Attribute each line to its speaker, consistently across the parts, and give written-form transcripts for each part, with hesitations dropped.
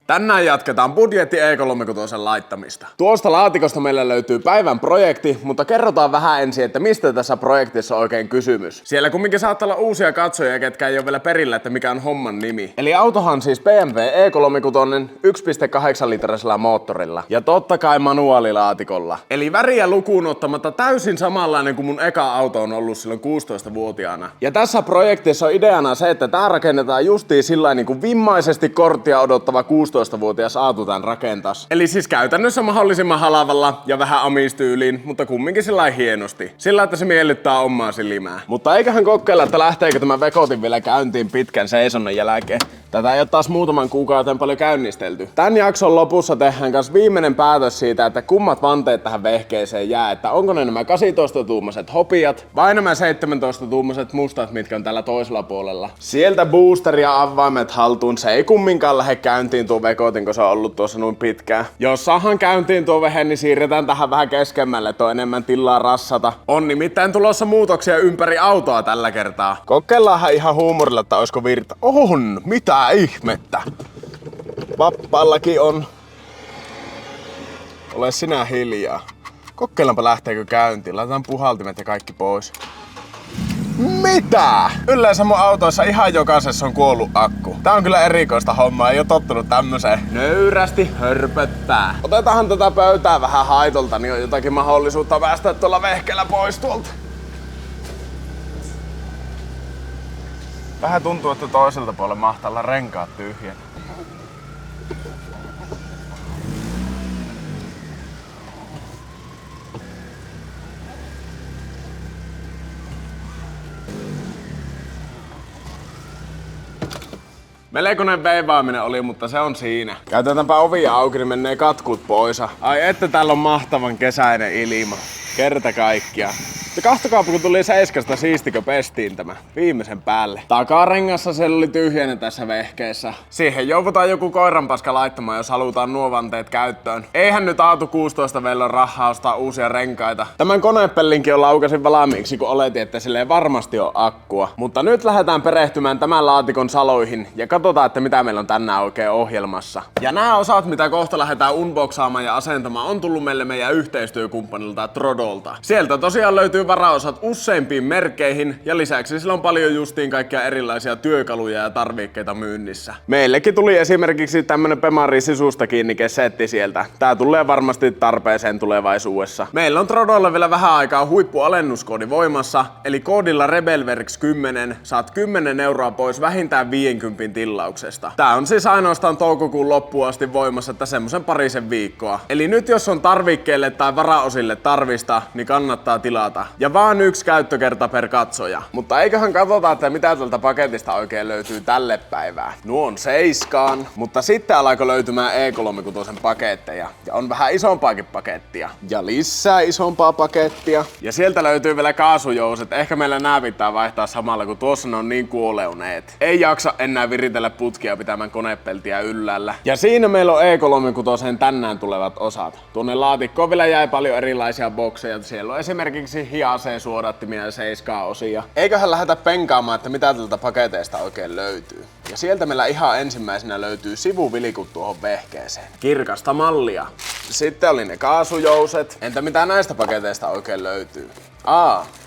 Speaker 1: Tänään jatketaan budjetti E36 laittamista. Tuosta laatikosta meillä löytyy päivän projekti, mutta kerrotaan vähän ensin, että mistä tässä projektissa on oikein kysymys. Siellä kumminkin saattaa olla uusia katsojia, ketkä ei ole vielä perillä, että mikä on homman nimi. Eli autohan siis BMW E36 1.8 litrasella moottorilla. Ja totta kai manuaalilaatikolla. Eli väriä lukuun ottamatta täysin samanlainen kuin mun eka auto on ollut silloin 16-vuotiaana. Ja tässä projektissa on ideana se, että tää rakennetaan justiin sillain niin kuin vimmaisesti korttia odottava 16-vuotias Aatu tän rakentas. Eli siis käytännössä mahdollisimman halavalla ja vähän amistyyliin, mutta kumminkin sillain hienosti. Sillä, että se miellyttää omaa silmää. Mutta eiköhän kokeilla, että lähteekö tämä vekotin vielä käyntiin pitkän seisonnan jälkeen. Tätä ei ole taas muutaman kuukauden paljon käynnistelty. Tän jakson lopussa tehdään kanssa viimeinen päätös siitä, että kummat vanteet tähän vehkeeseen jää. Että onko ne nämä 18-tuumaiset hopiat vai nämä 17-tuumaiset mustat, mitkä on täällä toisella puolella. Sieltä booster ja avaimet haltuun. Se ei kumminkaan lähde käyntiin tuo vekotin, kun se on ollut tuossa noin pitkään. Jos saahan käyntiin tuo vehe, niin siirretään tähän vähän keskemmälle, että on enemmän tilaa rassata. On nimittäin tulossa muutoksia ympäri autoa tällä kertaa. Kokeillaanhan ihan huumorilla, että olisiko virta. On! Mitä ihmettä? Vappallakin on. Ole sinä hiljaa. Kokeillaanpa lähteekö käyntiin. Laitetaan puhaltimet ja kaikki pois. Mitä? Yleensä mun autoissa ihan jokaisessa on kuollut akku. Tää on kyllä erikoista hommaa, ei oo tottunut tämmöseen. Nöyrästi hörpöttää. Otetaanhan tätä pöytää vähän haitolta, niin on jotakin mahdollisuutta päästä tuolla vehkeellä pois tuolta. Vähän tuntuu, että toiselta puolella mahtaa olla renkaat tyhjät. Melkoinen veivaaminen oli, mutta se on siinä. Käytetäänpä ovia auki, niin menee katkut pois. Ai että täällä on mahtavan kesäinen ilma. Kerta kaikkiaan. Ja kahtokaapa kun tuli 7, siistikö pestiin tämä viimeisen päälle. Takarengassa se oli tyhjäinen tässä vehkeessä. Siihen joudutaan joku koiranpaska laittamaan, jos halutaan nuo vanteet käyttöön. Eihän nyt Aatu 16 vielä ole rahaa ostaa uusia renkaita. Tämän konepellinkin on laukasin valmiiksi, kun oletin, että sille ei varmasti ole akkua. Mutta nyt lähdetään perehtymään tämän laatikon saloihin ja katsotaan, että mitä meillä on tänään oikein ohjelmassa. Ja nämä osat, mitä kohta lähdetään unboxaamaan ja asentamaan, on tullut meille meidän yhteistyökumppanilta Trodolta. Sieltä tosiaan löytyy varaosat useimpiin merkkeihin ja lisäksi sillä on paljon justiin kaikkia erilaisia työkaluja ja tarvikkeita myynnissä. Meillekin tuli esimerkiksi tämmönen Pemari sisusta kiinnikesetti sieltä. Tää tulee varmasti tarpeeseen tulevaisuudessa. Meillä on Trodolla vielä vähän aikaa huippualennuskoodi voimassa, eli koodilla Rebelworks10 saat 10 euroa pois vähintään 50 tilauksesta. Tää on siis ainoastaan toukokuun loppuun asti voimassa, että semmosen parisen viikkoa. Eli nyt jos on tarvikkeelle tai varaosille tarvista, niin kannattaa tilata. Ja vaan yksi käyttökerta per katsoja. Mutta eiköhän katsota, että mitä tältä paketista oikein löytyy tälle päivään. Nuo on 7, mutta sitten alkoi löytymään E36 paketteja. Ja on vähän isompaakin pakettia. Ja lisää isompaa pakettia. Ja sieltä löytyy vielä kaasujouset. Ehkä meillä nää pitää vaihtaa samalla, kun tuossa ne on niin kuoleuneet. Ei jaksa enää viritellä putkia pitämään konepeltiä yllällä. Ja siinä meillä on E36 tänään tulevat osat. Tuonne laatikkoon vielä jäi paljon erilaisia bokseja. Siellä on esimerkiksi hiasee-suodattimia ja 7-osia. Eiköhän lähdetä penkaamaan, että mitä tältä paketeista oikein löytyy. Ja sieltä meillä ihan ensimmäisenä löytyy sivuvilikut tuohon vehkeeseen. Kirkasta mallia. Sitten oli ne kaasujouset. Entä mitä näistä paketeista oikein löytyy?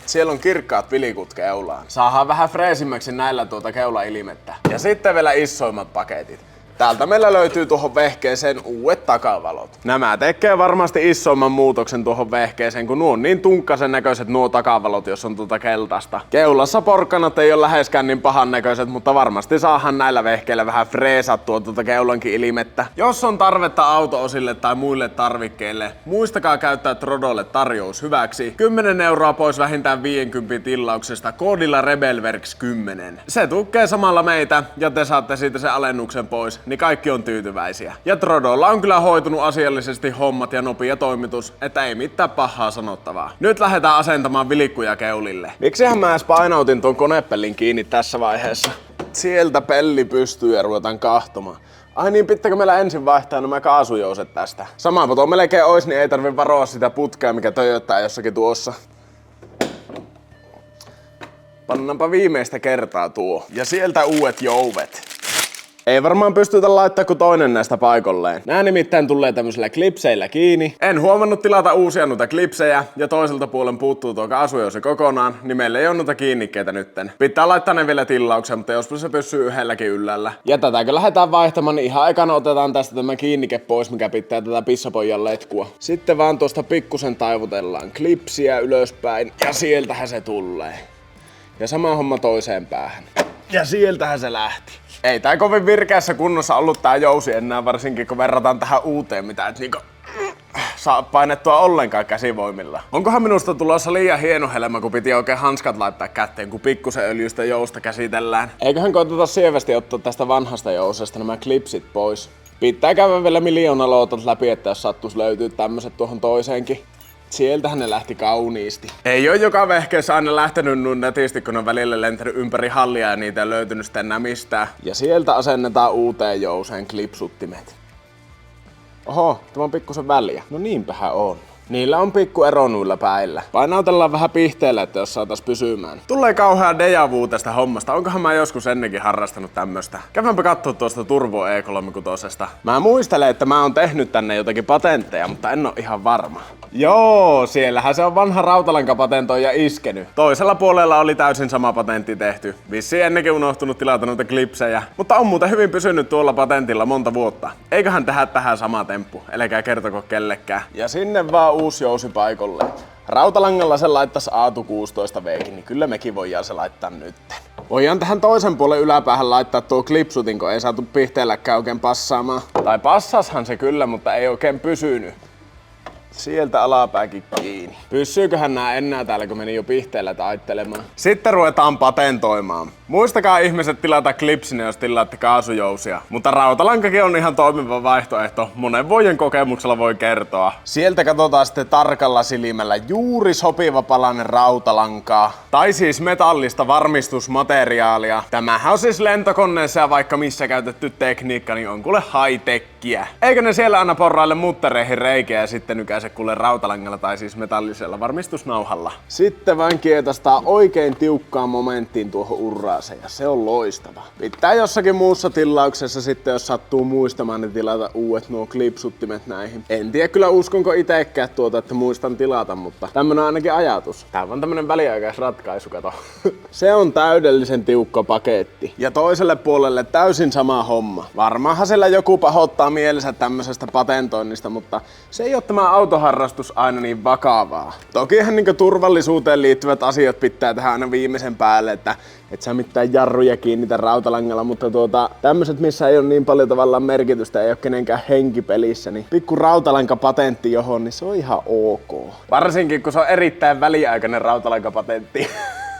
Speaker 1: Siellä on kirkkaat vilikut keulaan. Saadaan vähän freesimmäksi näillä tuota keulailmettä. Ja sitten vielä isoimmat paketit. Täältä meillä löytyy tuohon vehkeeseen uudet takavalot. Nämä tekee varmasti isoimman muutoksen tuohon vehkeeseen, kun nuo on niin tunkkasen näköiset nuo takavalot, jos on tuota keltaista. Keulassa porkkanat ei ole läheskään niin pahan näköiset, mutta varmasti saahan näillä vehkeillä vähän freesattua tuota keulankin ilmettä. Jos on tarvetta auto-osille tai muille tarvikkeille, muistakaa käyttää Trodolle tarjous hyväksi. 10 euroa pois vähintään 50 tilauksesta koodilla Rebelworks10. Se tukee samalla meitä ja te saatte siitä sen alennuksen pois. Niin kaikki on tyytyväisiä. Ja Trodolla on kyllä hoitunut asiallisesti hommat ja nopea toimitus, että ei mitään pahaa sanottavaa. Nyt lähdetään asentamaan vilikkuja keulille. Miksihän mä edes painautin tuon konepellin kiinni tässä vaiheessa? Sieltä pelli pystyy ja ruvetaan kahtomaan. Ai niin, pitääkö meillä ensin vaihtaa nämä kaasujouset tästä? Sama tuo melkein ois, niin ei tarvi varoa sitä putkea, mikä töjöttää jossakin tuossa. Pannaanpa viimeistä kertaa tuo. Ja sieltä uudet jouvet. Ei varmaan pystytä laittaa kuin toinen näistä paikolleen. Nää nimittäin tulee tämmöisillä klipseillä kiinni. En huomannut tilata uusia noita klipsejä ja toiselta puolen puuttuu tuo kaasujousi kokonaan, niin meillä ei ole noita kiinnikkeitä nytten. Pitää laittaa ne vielä tilaukseen, mutta joskus se pysyy yhdelläkin yllällä. Ja tätä kun lähdetään vaihtamaan, niin ihan ekana otetaan tästä tämä kiinnike pois, mikä pitää tätä pissapojan letkua. Sitten vaan tuosta pikkusen taivutellaan klipsiä ylöspäin ja sieltähän se tulee. Ja sama homma toiseen päähän. Ja sieltähän se lähti. Ei tää kovin virkeässä kunnossa ollut tää jousi enää, varsinkin kun verrataan tähän uuteen, mitä et niinku saa painettua ollenkaan käsivoimilla. Onkohan minusta tulossa liian hieno helma, kun piti oikein hanskat laittaa kätteen, kun pikkusen öljystä jousta käsitellään? Eiköhän koeteta sievästi ottaa tästä vanhasta jousesta nämä klipsit pois. Pitää käydä vielä 1 000 000 lootat läpi, että jos sattuisi löytyy tämmöset tuohon toiseenkin. Sieltähän ne lähti kauniisti. Ei oo joka vehkeessä aina lähtenyt noin nätisti, kun on välillä lentänyt ympäri hallia ja niitä ei löytynyt sitten enää mistään. Ja sieltä asennetaan uuteen jouseen klipsuttimet. Oho, tämä on pikkusen väliä. No niinpähän on. Niillä on pikku ero noilla päillä. Painautellaan vähän pihteellä, että jos saatais pysymään. Tulee kauhea déjà vu tästä hommasta. Onkohan mä joskus ennenkin harrastanut tämmöstä? Käydäänpä kattoo tuosta Turbo E36. Mä muistelen, että mä oon tehnyt tänne jotakin patentteja, mutta en oo ihan varma. Joo, siellähän se on vanha rautalankapatentoija iskenyt. Toisella puolella oli täysin sama patentti tehty. Vissiin ennenkin unohtunut tilata noita klipsejä. Mutta on muuten hyvin pysynyt tuolla patentilla monta vuotta. Eiköhän tehdä tähän sama temppu, älkää kertoko kellekään. Ja sinne vaan uusi jousi paikolle. Rautalangalla se laittais Aatu 16V, niin kyllä mekin voidaan se laittaa nytten. Voidaan tähän toisen puolen yläpäähän laittaa tuo klipsutin, kun ei saatu pihteelläkään oikein passaamaan. Tai passashan se kyllä, mutta ei oikein pysynyt. Sieltä alapääkin kiinni. Pysyyköhän nää enää täällä, kun meni jo pihteellä taittelemaan? Sitten ruvetaan patentoimaan. Muistakaa ihmiset tilata klipsinä, jos tilaatte kaasujousia. Mutta rautalankakin on ihan toimiva vaihtoehto. Monen vuoden kokemuksella voi kertoa. Sieltä katsotaan sitten tarkalla silmällä juuri sopiva palanen rautalankaa. Tai siis metallista varmistusmateriaalia. Tämähän on siis lentokoneessa ja vaikka missä käytetty tekniikka, niin on kuule high-techia. Eikö ne siellä aina porraille muttereihin reikiä ja sitten nykäise kuule rautalangalla tai siis metallisella varmistusnauhalla. Sitten vain kietastaa oikein tiukkaan momenttiin tuohon urraaseen ja se on loistava. Pitää jossakin muussa tilauksessa sitten, jos sattuu muistamaan, niin tilata uudet nuo klipsuttimet näihin. En tiedä kyllä uskonko itekään tuota, että muistan tilata, mutta tämmönen on ainakin ajatus. Tää on tämmönen väliaikaisratkaisu, kato. Se on täydellisen tiukka paketti. Ja toiselle puolelle täysin sama homma. Varmaanhan sillä joku pahoittaa mielensä tämmöisestä patentoinnista, mutta se ei oo tämä autoharrastus aina niin vakavaa. Tokihan niin turvallisuuteen liittyvät asiat pitää tehdä aina viimeisen päälle, että et sä mitään jarruja kiinnitä rautalangalla, mutta tämmöset missä ei ole niin paljon tavallaan merkitystä, ei ole kenenkään henki pelissä, niin pikku rautalankapatentti johon, niin se on ihan ok. Varsinkin kun se on erittäin väliaikainen rautalankapatentti.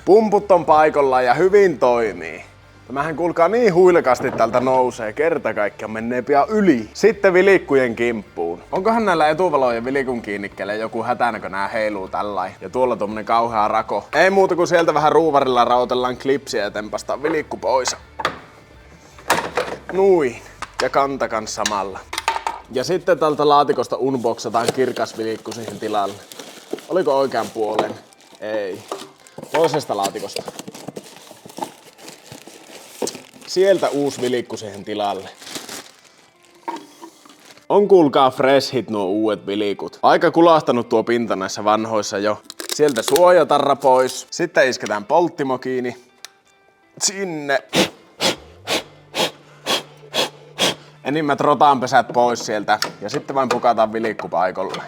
Speaker 1: Pumput on paikallaan ja hyvin toimii. Tämähän kuulkaa niin huilkasti tältä nousee, kerta kaikkiaan menee pian yli. Sitten vilikkujen kimppuun. Onkohan näillä etuvalojen vilikun kiinnikkeellä joku hätänä, kun nää heiluu tällain? Ja tuolla tommonen kauhea rako. Ei muuta kuin sieltä vähän ruuvarilla rautellaan klipsiä ja tempastaan vilikku pois. Nuin. Ja kanta kans samalla. Ja sitten tältä laatikosta unboxataan kirkas vilikku siihen tilalle. Oliko oikean puolen? Ei. Toisesta laatikosta. Sieltä uusi vilikku siihen tilalle. On kuulkaa fresh hit nuo uudet vilikut. Aika kulahtanut tuo pinta näissä vanhoissa jo. Sieltä suojatarra pois. Sitten isketään polttimo kiinni. Sinne. Enimmät rotanpesät pois sieltä. Ja sitten vain pukataan vilikku paikalle.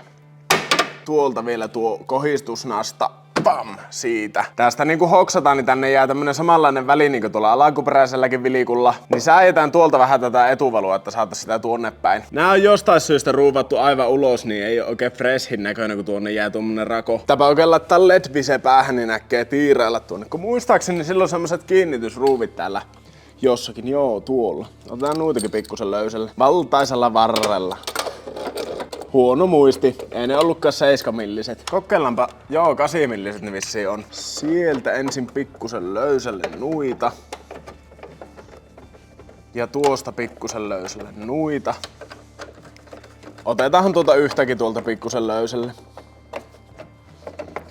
Speaker 1: Tuolta vielä tuo kohistusnasta. Pam! Siitä. Tästä niinku hoksataan, niin tänne jää tämmönen samanlainen väli niinku tuolla alkuperäiselläkin vilikulla. Niin sääjetään tuolta vähän tätä etuvaloa, että saatais sitä tuonne päin. Nää on jostain syystä ruuvattu aivan ulos, niin ei oo oikein freshin näköinen, kun tuonne jää tuommoinen rako. Täpä oikein laittaa LED-vise päähän, niin näkee tiirailla tuonne. Kun muistaakseni silloin semmoset kiinnitysruuvit täällä jossakin. Joo, tuolla. Otetaan noitakin pikkusen löysälle. Valtaisella varrella. Huono muisti. Ei ne ollutkaan 7-milliset. Kokeillaanpa. Joo, 8-milliset ne vissiin on. Sieltä ensin pikkusen löysälle nuita. Ja tuosta pikkusen löysälle nuita. Otetaanhan tuolta yhtäkin tuolta pikkusen löysälle.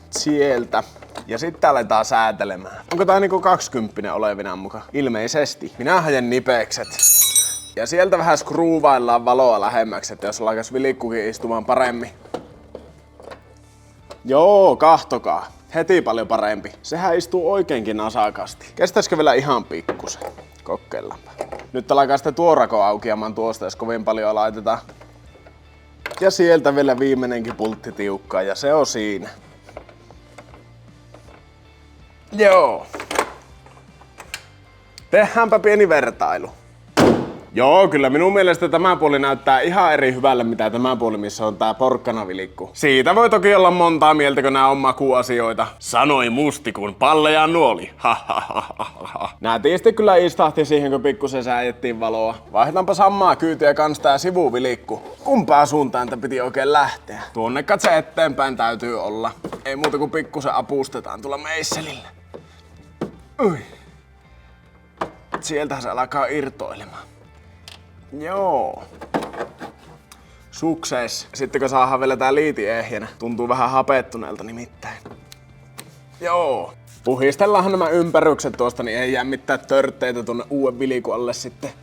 Speaker 1: Sieltä. Ja sitten aletaan säätelemään. Onko tää niinku 20 olevinaan muka? Ilmeisesti. Minä hajen nipekset. Ja sieltä vähän skruuvaillaan valoa lähemmäksi, että jos alkaisi vilikkukin istumaan paremmin. Joo, kahtokaa. Heti paljon parempi. Sehän istuu oikeinkin nasakasti. Kestäisikö vielä ihan pikkusen? Kokeillaanpa. Nyt alkaa sitten tuo rako aukeamaan tuosta, jos kovin paljon laitetaan. Ja sieltä vielä viimeinenkin pultti tiukkaa ja se on siinä. Joo. Tehdäänpä pieni vertailu. Joo, kyllä minun mielestä tämä puoli näyttää ihan eri hyvälle, mitä tämä puoli, missä on tää porkkanavilikku. Siitä voi toki olla montaa mieltä, kun nää on makuasioita. Sanoi musti, kun palleja nuoli. Nää tietysti kyllä istahti siihen, kun pikkusen sääjettiin valoa. Vaihdetaanpa samaa kyytiä kans tää sivuvilikku. Kumpaan suuntaan tää piti oikein lähteä? Tuonne katse eteenpäin täytyy olla. Ei muuta kuin pikkusen apustetaan tulla meisselillä. Ui. Sieltähän se alkaa irtoilemaan. Joo. Sukses. Sitten kun saadaan vielä tää liiti ehjänä. Tuntuu vähän hapettuneelta nimittäin. Joo. Puhistellaanhan nämä ympärykset tuosta, niin ei jää mitään törtteitä tuonne uuden vilikun alle sitten.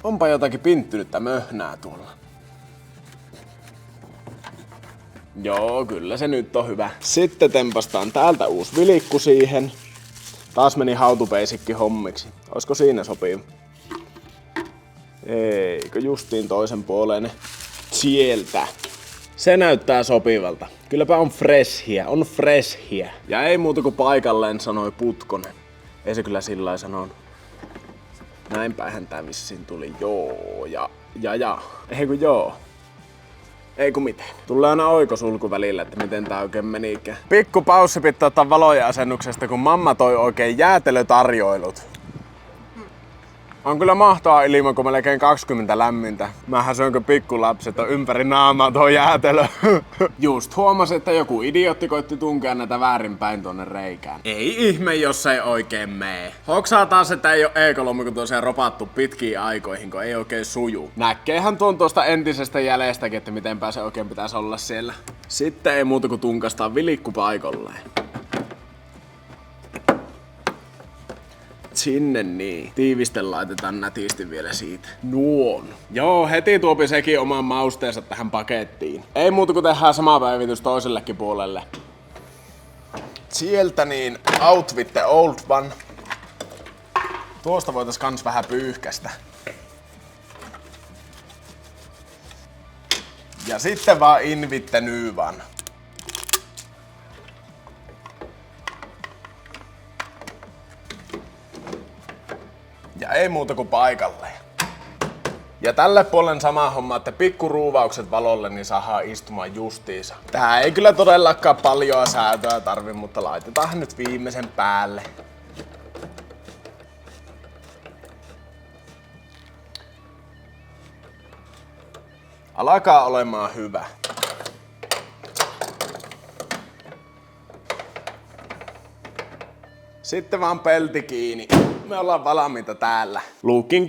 Speaker 1: Onpa jotakin pinttynyttä möhnää tuolla. Joo, kyllä se nyt on hyvä. Sitten tempastaan täältä uusi vilikku siihen. Taas meni hautupeisikki hommiksi. Olisiko siinä sopiva? Eikö justiin toisen puoleen? Sieltä. Se näyttää sopivalta. Kylläpä on freshia. Ja ei muuta kuin paikalleen, sanoi Putkonen. Ei se kyllä sillä sanonut. Näinpäinhän tää vissiin tuli. Joo ja. Ei kun joo. Ei kun miten. Tulee aina oikosulku välillä, että miten tää oikein menikään. Pikku paussi pitää ottaa valojen asennuksesta, kun mamma toi oikein jäätelötarjoilut. On kyllä mahtava ilma, kun melkein 20 lämmintä. Mähän söinkö pikkulapset on ympäri naamaa tuo jäätelö. Just huomasin, että joku idiootti koitti tunkea näitä väärinpäin tuonne reikään. Ei ihme, jos ei oikein mee. Hoksaa taas, että ei oo E3, kun tosiaan ropattu pitkiin aikoihin, kun ei oikein suju. Näkeehän tuon tuosta entisestä jäljestäkin, että mitenpä se oikein pitäisi olla siellä. Sitten ei muuta kuin tunkastaa vilikku paikalleen. Sinne niin. Tiivisten laitetaan nätisti vielä siitä. Nuon. Joo, heti tuopi sekin oman mausteensa tähän pakettiin. Ei muuta kuin tehdään sama päivitys toisellekin puolelle. Sieltä niin out with the old one. Tuosta voitais kans vähän pyyhkästä. Ja sitten vaan in with the new one. Ja ei muuta kuin paikalleen. Ja tälle puolen sama homma, että pikkuruuvaukset valolle, niin saadaan istumaan justiinsa. Tää ei kyllä todellakaan paljoa säätöä tarvi, mutta laitetaan nyt viimeisen päälle. Alkaa olemaan hyvä. Sitten vaan pelti kiinni. Me ollaan valmiita täällä. Looking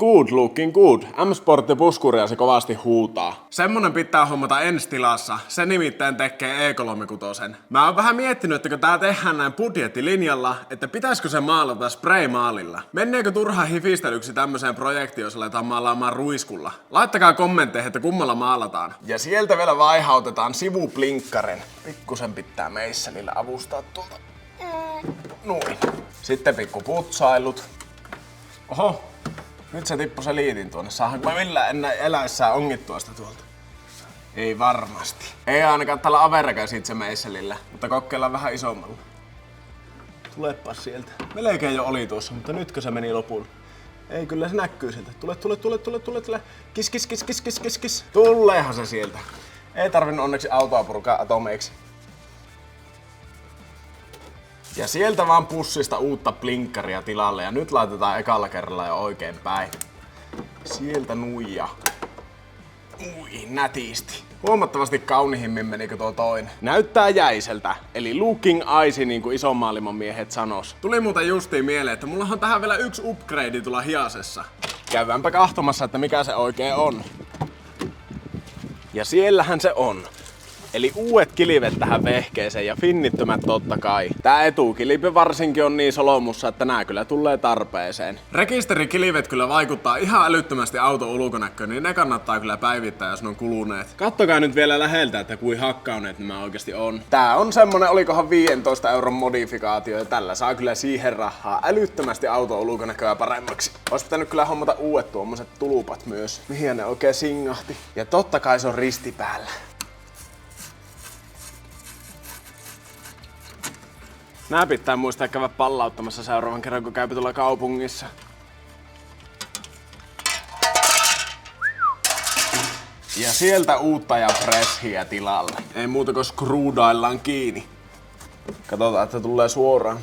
Speaker 1: good. M-Sportti puskuria se kovasti huutaa. Semmonen pitää hommata ensi tilassa. Se nimittäin tekee E36. Mä oon vähän miettinyt, että kun tää tehdään näin budjettilinjalla, että pitäisikö se maalata spray-maalilla. Menneekö turhaan hifistelyksi tämmöiseen projektiin, jos aletaan maalaamaan ruiskulla? Laittakaa kommentteihin, että kummalla maalataan. Ja sieltä vielä vaihautetaan sivuplinkkaren. Pikkusen pitää meisselillä avustaa tuolta. Noin. Sitten pikku putsailut. Oho, nyt se tippui se liitin tuonne. Saahanko mä millään enää eläissään ongittua sitä tuolta? Ei varmasti. Ei ainakaan tällä Averakäsit se meisselillä, mutta kokeillaan vähän isommalla. Tulepa sieltä. Melkein jo oli tuossa, mutta nytkö se meni lopulle? Ei, kyllä se näkyy sieltä. Tule. Kis. Tuleehan se sieltä. Ei tarvinnut onneksi autoa purkaa atomeiksi. Ja sieltä vaan pussista uutta blinkkaria tilalle ja nyt laitetaan ekalla kerralla jo oikein päin. Sieltä nuija. Ui, nätisti. Huomattavasti kaunihimmin menikö tuo toinen. Näyttää jäiseltä, eli looking icy niin kuin ison maailman miehet sanos. Tuli muuten justiin mieleen, että mulla on tähän vielä yksi upgrade tulla hiasessa. Käydäänpä kahtomassa, että mikä se oikein on. Ja siellähän se on. Eli uudet kilvet tähän vehkeeseen ja finnittömät totta kai. Tää etukilpi varsinkin on niin solomussa, että nää kyllä tulee tarpeeseen. Rekisterikilvet kyllä vaikuttaa ihan älyttömästi auton ulkonäköön, niin ne kannattaa kyllä päivittää, jos ne on kuluneet. Kattokaa nyt vielä läheltä, että kuin hakkauneet nämä oikeasti on. Tää on semmonen, olikohan 15 euron modifikaatio, ja tällä saa kyllä siihen rahaa älyttömästi auton ulkonäköä paremmaksi. Ois pitänyt kyllä hommata uudet tuommoiset tulupat myös, mihin ne oikein singahti. Ja totta kai se on risti päällä. Nää pitää muistaa käydä pallauttamassa seuraavan kerran, kun käy tuolla kaupungissa. Ja sieltä uutta ja freshia tilalle. Ei muuta kuin skruudaillaan kiinni. Katsotaan, että tulee suoraan.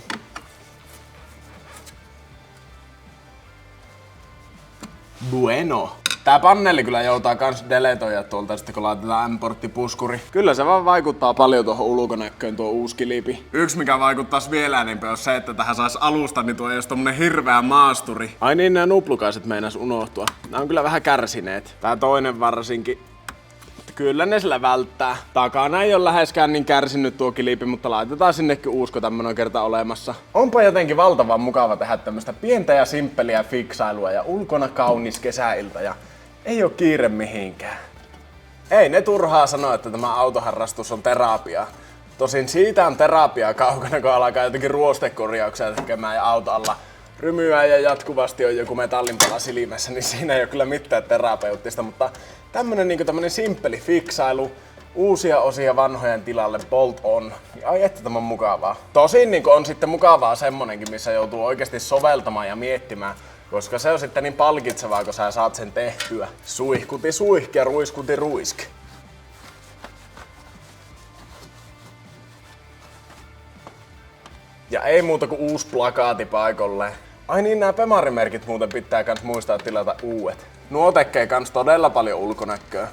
Speaker 1: Bueno. Tää paneeli kyllä joutaa kans deletoida tuolta sitten kun laitetaan M-porttipuskuri. Kyllä se vaan vaikuttaa paljon tuohon ulkonäköön tuo uusi kilipi. Yksi mikä vaikuttaisi vielä enemmän on se, että tähän sais alusta, niin tuo ei olisi tommonen hirveä maasturi. Ai niin, nää nuplukaiset meinas unohtua. Nää on kyllä vähän kärsineet. Tää toinen varsinkin. Kyllä ne sillä välttää. Takana ei ole läheskään niin kärsinyt tuo kilipi, mutta laitetaan sinnekin uusko tämmönen kerta olemassa. Onpa jotenkin valtavan mukava tehdä tämmöstä pientä ja simppeliä fiksailua ja ulkona kaunis kesäilta ja ei oo kiire mihinkään. Ei ne turhaa sanoa, että tämä autoharrastus on terapiaa. Tosin siitä on terapiaa kaukana, kun alkaa jotenkin ruostekorjauksia tekemään ja auto alla rymyä ja jatkuvasti on joku metallinpala silmässä, niin siinä ei ole kyllä mitään terapeuttista, mutta tämmönen simppeli fiksailu, uusia osia vanhojen tilalle, bolt on. Ai että tämä on mukavaa. Tosin on sitten mukavaa semmonenkin, missä joutuu oikeasti soveltamaan ja miettimään, koska se on sitten niin palkitsevaa, kun sä saat sen tehtyä. Suihkuti suihki ja ruiskuti ruisk. Ja ei muuta kuin uusi plakaati paikalle. Ai niin, nämä Pemari-merkit muuten pitää kans muistaa tilata uudet. Nuo tekee kans todella paljon ulkonäköä.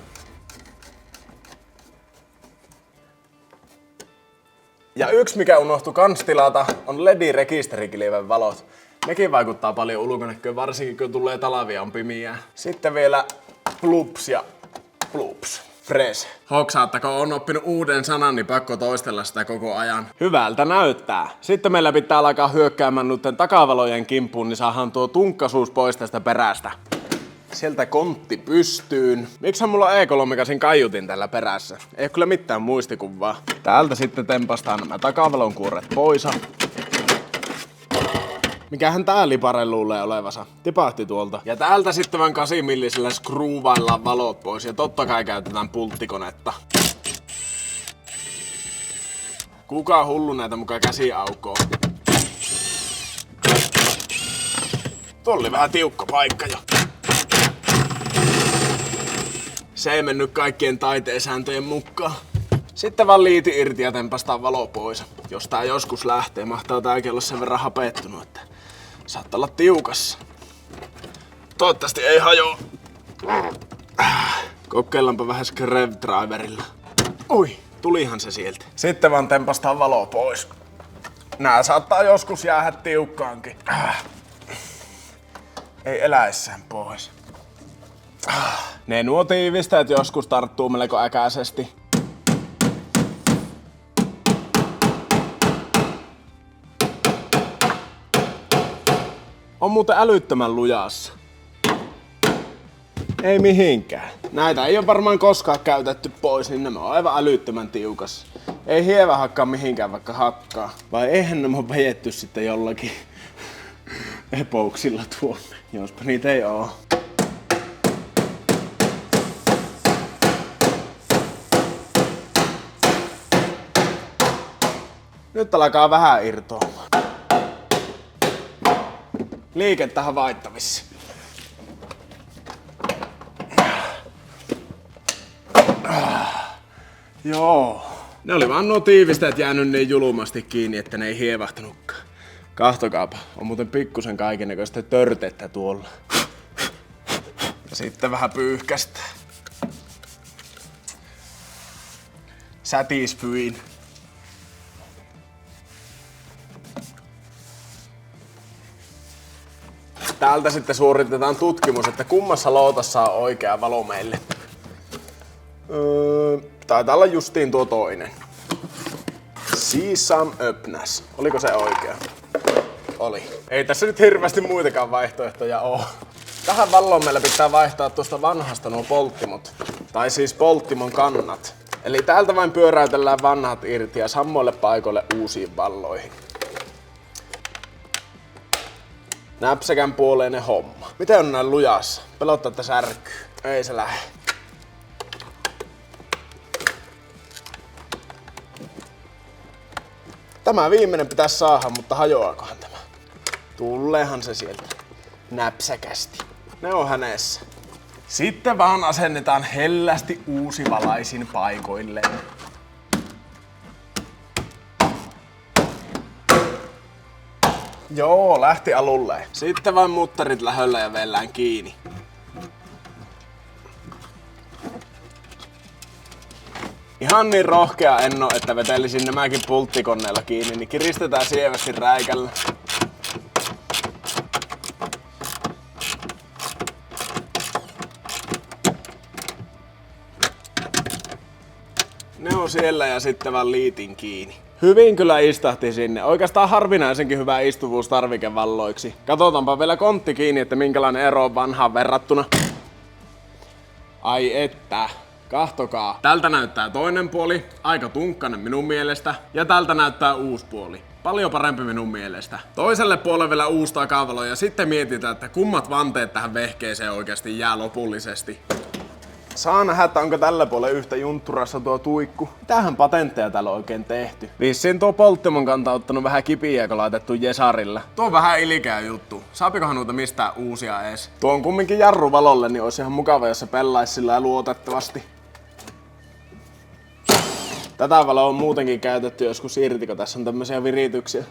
Speaker 1: Ja yksi mikä unohtui kans tilata on LED-rekisterikilven valot. Nekin vaikuttaa paljon ulkonäköön, varsinkin kun tulee talvia on pimiää. Sitten vielä plups ja plups. Fresh. Hoksaattako on oppinut uuden sanan, niin pakko toistella sitä koko ajan. Hyvältä näyttää. Sitten meillä pitää alkaa hyökkäämään noiden takavalojen kimppuun, niin saadaan tuo tunkkasuus pois tästä perästä. Sieltä kontti pystyyn. Mikshän mulla on E3-kasin kaiutin tällä perässä? Ei oo kyllä mitään muistikuvaa. Täältä sitten tempastaan nämä takavalon kuoret pois. Mikähän tää lipare luulee olevansa? Tipahti tuolta. Ja täältä sitten vain 8 millisellä skruuvaillaan valot pois ja totta kai käytetään pulttikonetta. Kuka hullu näitä mukaan käsi aukoo? Tuo oli vähän tiukka paikka jo. Se ei mennyt kaikkien taiteen sääntöjen mukaan. Sitten vaan liiti irti ja tempastaan valo pois. Jos tää joskus lähtee, mahtaa tääkin olla sen verran hapettunut, että saattaa olla tiukassa. Toivottavasti ei hajoa. Kokeillaanpa vähän Screwdriverilla. Oi, tulihan se sieltä. Sitten vaan tempastaan valo pois. Nää saattaa joskus jäädä tiukkaankin. Ei eläissään pois. Ne nuo tiivisteet joskus tarttuu melko äkäisesti. On muuten älyttömän lujassa. Ei mihinkään. Näitä ei ole varmaan koskaan käytetty pois, niin nämä on aivan älyttömän tiukas. Ei hievä hakkaa mihinkään vaikka hakkaa. Vai eihän nämä ole vejetty sitten jollakin epouksilla tuonne, jospa niitä ei oo. Nyt alkaa vähän irtoamaan. Liikettä havaittavissa. Joo. Ne oli vaan nuo tiivisteet jäänyt niin julmasti kiinni, että ne ei hievahtanutkaan. Kahtokaapa, on muuten pikkusen kaikennäköistä törtettä tuolla. Ja sitten vähän pyyhkästä. Satisfyin. Täältä sitten suoritetaan tutkimus, että kummassa lootassa on oikea valo meille. Taitaa olla justiin tuo toinen. Sesam öppnäs. Oliko se oikea? Oli. Ei tässä nyt hirveästi muitakaan vaihtoehtoja oo. Tähän valloon meillä pitää vaihtaa tuosta vanhasta nuo polttimot. Tai siis polttimon kannat. Eli täältä vain pyöräytellään vanhat irti ja samoille paikoille uusiin valloihin. Näpsäkän puoleinen homma. Miten on näin lujassa? Pelottaa, että särkyy. Ei se lähde. Tämä viimeinen pitäisi saada, mutta hajoaakohan tämä? Tulleehan se sieltä näpsäkästi. Ne on hänessä. Sitten vaan asennetaan hellästi uusivalaisin paikoilleen. Joo, lähti alulle. Sitten vain muttarit lähöllä ja vellään kiinni. Ihan niin rohkea en oo, että vetelisin nämäkin pulttikoneella kiinni, niin kiristetään sievästi räikällä. Ne on siellä ja sitten vaan liitin kiinni. Hyvin kyllä istahti sinne. Oikeastaan harvinaisenkin hyvä istuvuus tarvikevalloiksi. Katsotaanpa vielä kontti kiinni, että minkälainen ero on vanhaan verrattuna. Ai että. Kahtokaa. Tältä näyttää toinen puoli, aika tunkkainen minun mielestä, ja tältä näyttää uusi puoli. Paljon parempi minun mielestä. Toiselle puolelle vielä uusi takavalo ja sitten mietitään, että kummat vanteet tähän vehkeeseen oikeasti jää lopullisesti. Saa nähdä, että onko tällä puolella yhtä juntturassa tuo tuikku. Mitähän patentteja täällä on oikein tehty? Vissiin tuo polttimon kanta on ottanut vähän kipiä, kun laitettu Jesarilla. Tuo on vähän ilkeä juttu. Saapikohan noita mistään uusia ees? Tuo on kumminkin jarruvalolle, niin olisi ihan mukava, jos se pellaisi sillä luotettavasti. Tätä valoa on muutenkin käytetty joskus irti, kun tässä on tämmöisiä virityksiä.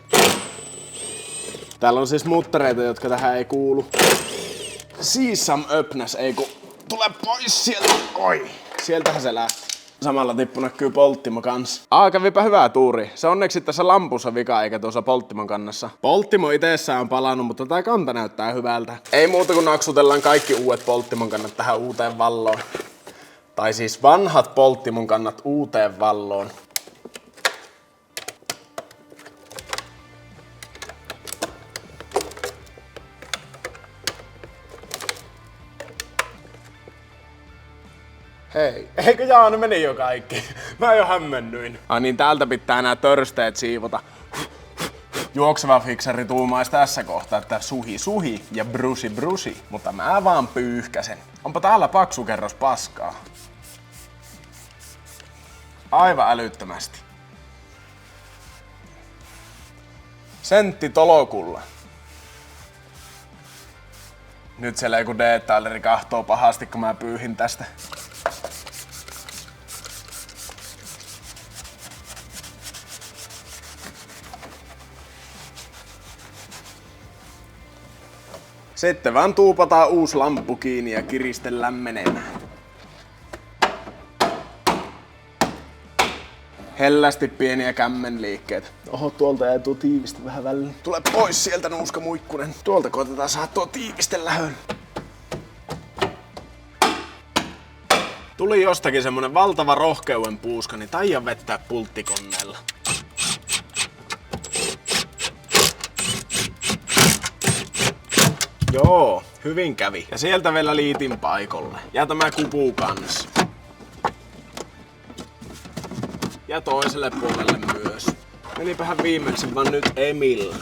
Speaker 1: Täällä on siis muttareita, jotka tähän ei kuulu. Sesam öppnäs, ei ku... Tule pois sieltä! Oi! Sieltähän se lähti. Samalla tippu näkyy polttimo kans. Kävipä hyvää tuuri. Se onneksi tässä lampussa vika eikä tuossa polttimon kannassa. Polttimo itsessään on palannut, mutta tää kanta näyttää hyvältä. Ei muuta kuin naksutellaan kaikki uudet polttimon kannat tähän uuteen valloon. Tai siis vanhat polttimon kannat uuteen valloon. Hei, eikö Jaana meni jo kaikki? Mä jo hämmennyin. Ai niin, täältä pitää nää törsteet siivota. Juokseva fiksari tuumaisi tässä kohtaa, että suhi ja brusi. Mutta mä vaan pyyhkäsen. Onpa täällä paksu kerros paskaa. Aivan älyttömästi. Sentti tolokulla. Nyt siellä joku detaileri kahtoo pahasti, kun mä pyyhin tästä. Sitten vaan tuupataan uusi lamppu kiinni ja kiristellään menemään. Hellästi pieniä kämmenliikkeitä. Oho, tuolta jäi tuo tiiviste vähän välillä. Tule pois sieltä, nuuska muikkunen. Tuolta koitetaan saada tuo tiiviste lähön. Tuli jostakin semmonen valtava rohkeuden puuska, niin taian vettää pulttikoneella. Joo, hyvin kävi. Ja sieltä vielä liitin paikolle. Ja tämä kupu kans. Ja toiselle puolelle myös. Menipähän viimeksi, vaan nyt ei millään.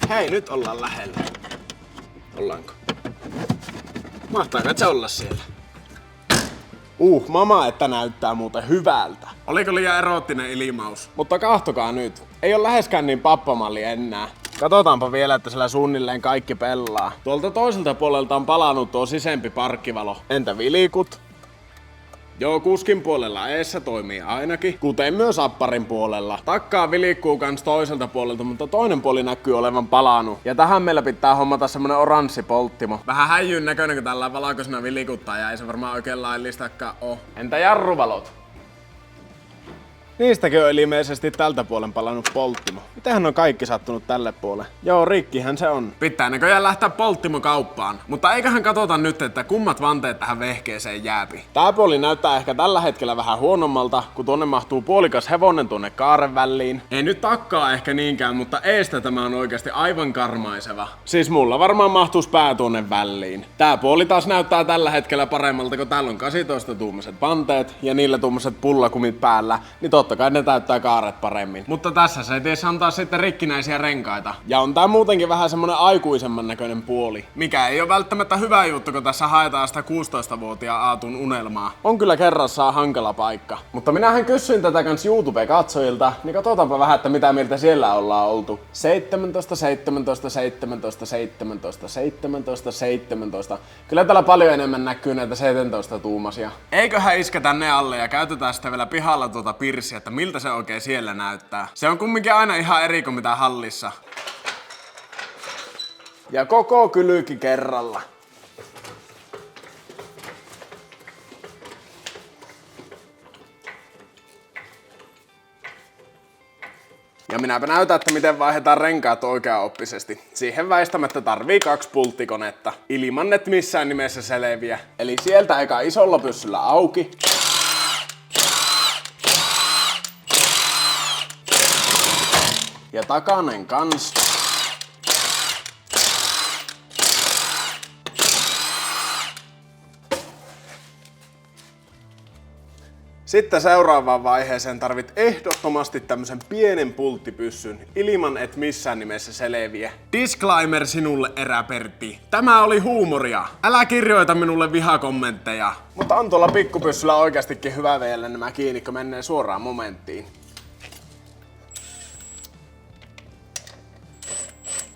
Speaker 1: Hei, nyt ollaan lähellä. Ollaanko? Mahtaako se olla siellä? Mama, että näyttää muuten hyvältä. Oliko liian eroottinen ilmaus? Mutta kahtokaa nyt. Ei ole läheskään niin pappamalli enää. Katsotaanpa vielä, että siellä suunnilleen kaikki pelaa. Tuolta toiselta puolelta on palannut tuo sisempi parkkivalo. Entä vilikut? Joo, kuskin puolella eessä toimii ainakin, kuten myös apparin puolella. Takkaa vilikkuu kans toiselta puolelta, mutta toinen puoli näkyy olevan palannut. Ja tähän meillä pitää hommata semmonen oranssi polttimo. Vähän häijyn näköinen, kun tällä valkoisena vilikuttaa ja ei se varmaan oikein laillistakaan oo. Entä jarruvalot? Niistäkin on ilmeisesti tältä puolen palannut polttimo. Mitähän on kaikki sattunut tälle puolelle? Joo, rikkihän se on. Pitää näköjään lähteä polttimokauppaan. Mutta eiköhän katsota nyt, että kummat vanteet tähän vehkeeseen jääpi. Tää puoli näyttää ehkä tällä hetkellä vähän huonommalta, kun tuonne mahtuu puolikas hevonen tuonne kaaren väliin. Ei nyt takkaa ehkä niinkään, mutta eestä tämä on oikeasti aivan karmaiseva. Siis mulla varmaan mahtuisi pää tuonne väliin. Tää puoli taas näyttää tällä hetkellä paremmalta, kun täällä on 18-tuumaiset vanteet ja niillä tuommoiset pullakumit päällä, niin totta kai ne täyttää kaaret paremmin. Mutta tässä se edes antaa sitten rikkinäisiä renkaita. Ja on tää muutenkin vähän semmonen aikuisemman näköinen puoli. Mikä ei ole välttämättä hyvä juttu, kun tässä haetaan sitä 16-vuotiaan Aatun unelmaa. On kyllä kerrassaan hankala paikka. Mutta minähän kysyin tätä kans YouTube-katsojilta, niin katsotaanpa vähän, että mitä mieltä siellä ollaan oltu. 17, 17, 17, 17, 17, 17. Kyllä täällä paljon enemmän näkyy näitä 17-tuumaisia. Eiköhän isketä ne alle ja käytetään sitten vielä pihalla tuota pirssiä, että miltä se oikein siellä näyttää. Se on kumminkin aina ihan eri kuin mitä hallissa. Ja koko kylyki kerralla. Ja minäpä näytän, että miten vaihdetaan renkaat oikeaoppisesti. Siihen väistämättä tarvii 2 pulttikonetta. Ilman et missään nimessä selviä. Eli sieltä eka isolla pyssyllä auki. Ja takanen kans. Sitten seuraavaan vaiheeseen tarvit ehdottomasti tämmösen pienen pulttipyssyn, ilman et missään nimessä selviä. Disclaimer sinulle, eräpertti. Tämä oli huumoria. Älä kirjoita minulle vihakommentteja. Mutta on tuolla pikkupyssyllä oikeastikin hyvä vielä nämä kiinni, kun menee suoraan momenttiin.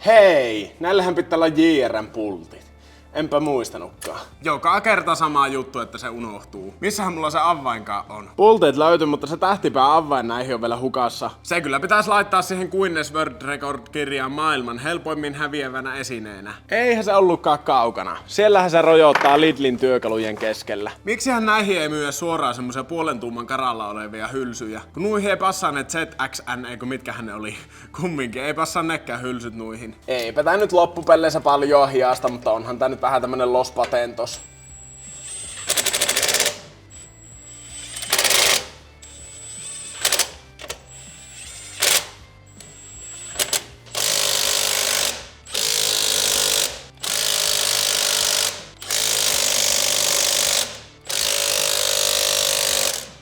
Speaker 1: Hei, näillähän pitää olla JRM-pultit. Enpä muistanutkaan. Joka kerta sama juttu, että se unohtuu. Missähän mulla se avainkaan on? Pulteet löytyy, mutta se tähtipää avain näihin on vielä hukassa. Se kyllä pitäisi laittaa siihen Guinness World Record-kirjaan maailman helpoimmin häviävänä esineenä. Eihän se ollutkaan kaukana. Siellähän se rojottaa Lidlin työkalujen keskellä. Miksihän näihin ei myyä suoraan semmosia 0,5 tuuman karalla olevia hylsyjä? Kun nuihin ei passaa ne ZXN, eikö mitkähän ne oli? Kumminkin ei passaa nekään hylsyt nuihin. Eipä tää nyt loppupelleissä paljon hiasta, mutta onhan tää nyt vähän tämmönen Los Patentos.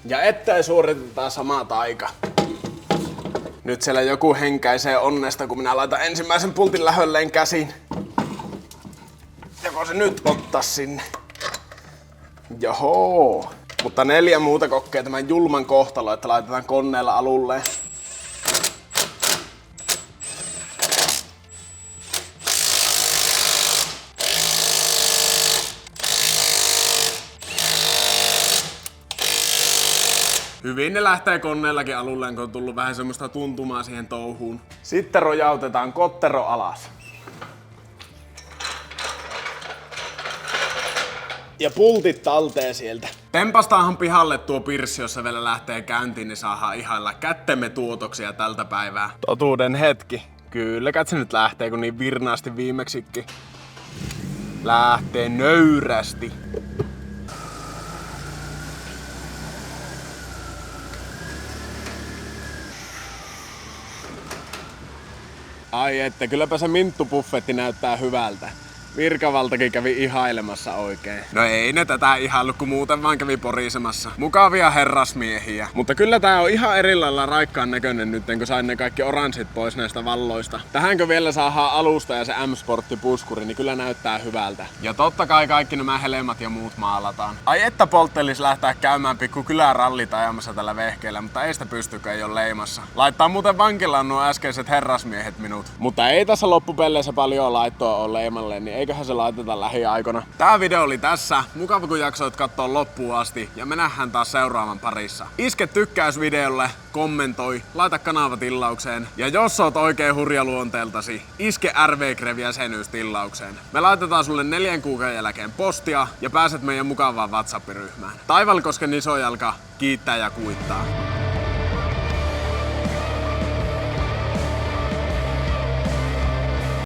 Speaker 1: Ja ettei suoritetaan samaa taika. Nyt siellä joku henkäisee onnesta, kun minä laitan ensimmäisen pultin lähölleen käsin. Joko se nyt ottaa sinne? Johoo. Mutta 4 muuta kokee tämän julman kohtalo, että laitetaan koneella alulle. Hyvin ne lähtee koneellakin alulleen, kun on tullut vähän semmoista tuntumaa siihen touhuun. Sitten rojautetaan kottero alas. Ja pultit talteen sieltä. Tempastaanhan pihalle tuo pirssi, jos se vielä lähtee käyntiin, niin saadaan ihailla kättemme tuotoksia tältä päivää. Totuuden hetki. Kyllä, kat se nyt lähtee, kun niin virnaasti viimeksikin. Lähtee nöyrästi. Ai että, kylläpä se minttupuffetti näyttää hyvältä. Virkavaltakin kävi ihailemassa oikein. No ei ne tätä ihaillut, kun muuten vaan kävi porisemassa. Mukavia herrasmiehiä. Mutta kyllä tää on ihan eri lailla raikkaan näköinen nyt, kun sain ne kaikki oranssit pois näistä valloista. Tähänkö vielä saadaan alusta ja se M-Sportti-puskuri, niin kyllä näyttää hyvältä. Ja totta kai kaikki nämä helmat ja muut maalataan. Ai että polttelis lähtää käymään pikku kylärallit ajamassa tällä vehkeellä, mutta ei sitä pystykö, ei ole leimassa. Laittaa muuten vankilaan nuo äskeiset herrasmiehet minut. Mutta ei tässä loppupelleissä paljon laittoa ole leimalle, niin eiköhän se laiteta lähiaikoina. Tää video oli tässä. Mukava kun jaksoit katsoa loppuun asti ja me nähdään taas seuraavan parissa. Iske tykkäys videolle, kommentoi, laita kanava tilaukseen ja jos oot oikein hurja luonteeltasi, iske RV-Grev-jäsenyys tilaukseen. Me laitetaan sulle 4 kuukauden jälkeen postia ja pääset meidän mukavaan WhatsApp-ryhmään. Taivalkosken isojalka kiittää ja kuittaa.